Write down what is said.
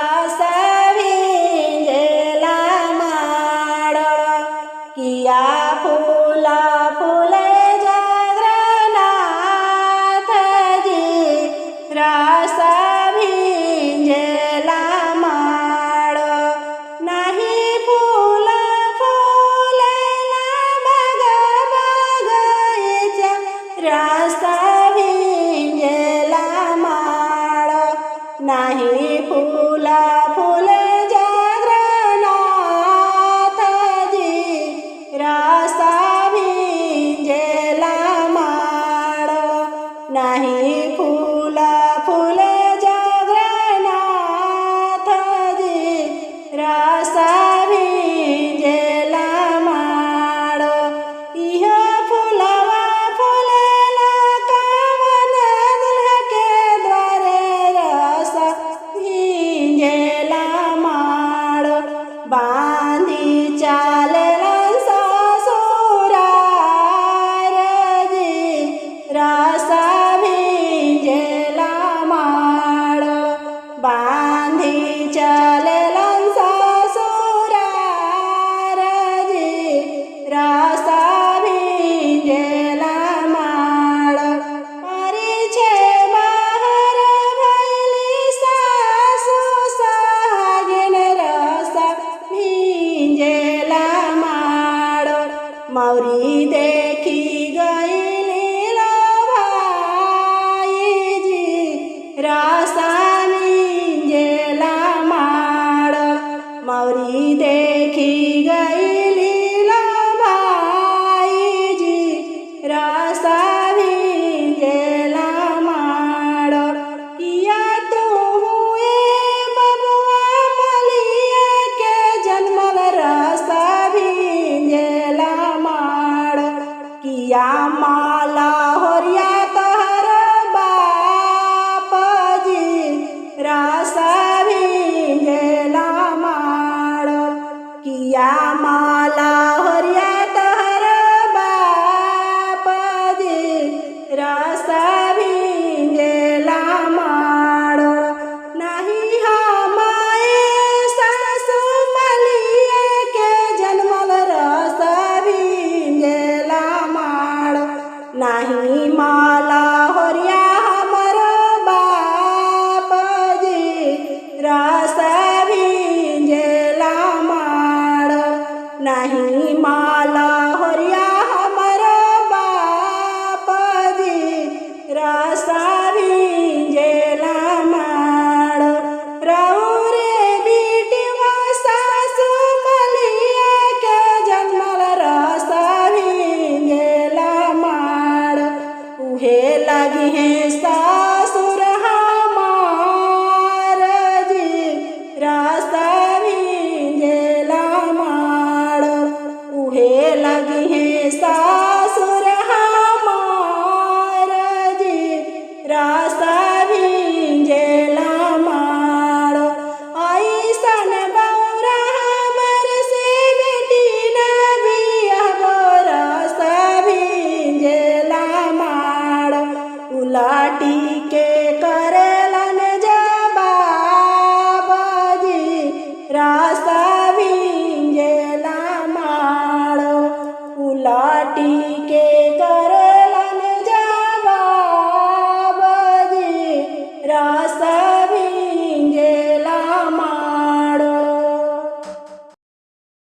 रास भिंजेला माड किया फुला फुले जागरनाथजी रास भिंजेला माड नाही फुल फुलेला बग बगीचा रास भिंजेला माड नाही फुल फुले जागरनाथजी रास भिंजेला माड नाही फुल फुले जागरनाथजी रास भिंजेला माड इह फुलवा फुलेला कामन दुल्हा के द्वारे रास भिंजेला माड बांधी चालेला ससुरारजी रास भिंजेला माड बांधी चालेला ससुरारजी रास भिंजेला माड परिछे बाहर भैली सासू सागिन रास भिंजेला माड मौरी देखी गईली लो भाईजी रास भिंजेला माड मौरी देखी गईली लो भाईजी रास भिंजेला माड किया तू हुए बबुआ मलिया के जन्मल रास भिंजेला माड किया माला होरिया तोहर बापजी रास भिंजेला माड किया माला होरिया तोहर बापजी रास भिंजेला माड नाही हमाए सासू मलिया के जन्मल रास भिंजेला माड नाही माला होरिया हमर बापजी रास भिंजेला माड नाही माला होरिया हमर बापजी रास भिंजेला माड राउरे बिटिवा सासू मलिया के जन्मल रास भिंजेला माड उहे लगी है सासुर हमारजी रास भिंजेला माड उहे लगी है सासुर हमारजी रास भिंजेला माड ऐसन बौरा हमर से बेटी न बियाह रास भिंजेला माड उलाटी के करेलन जबाबजी रास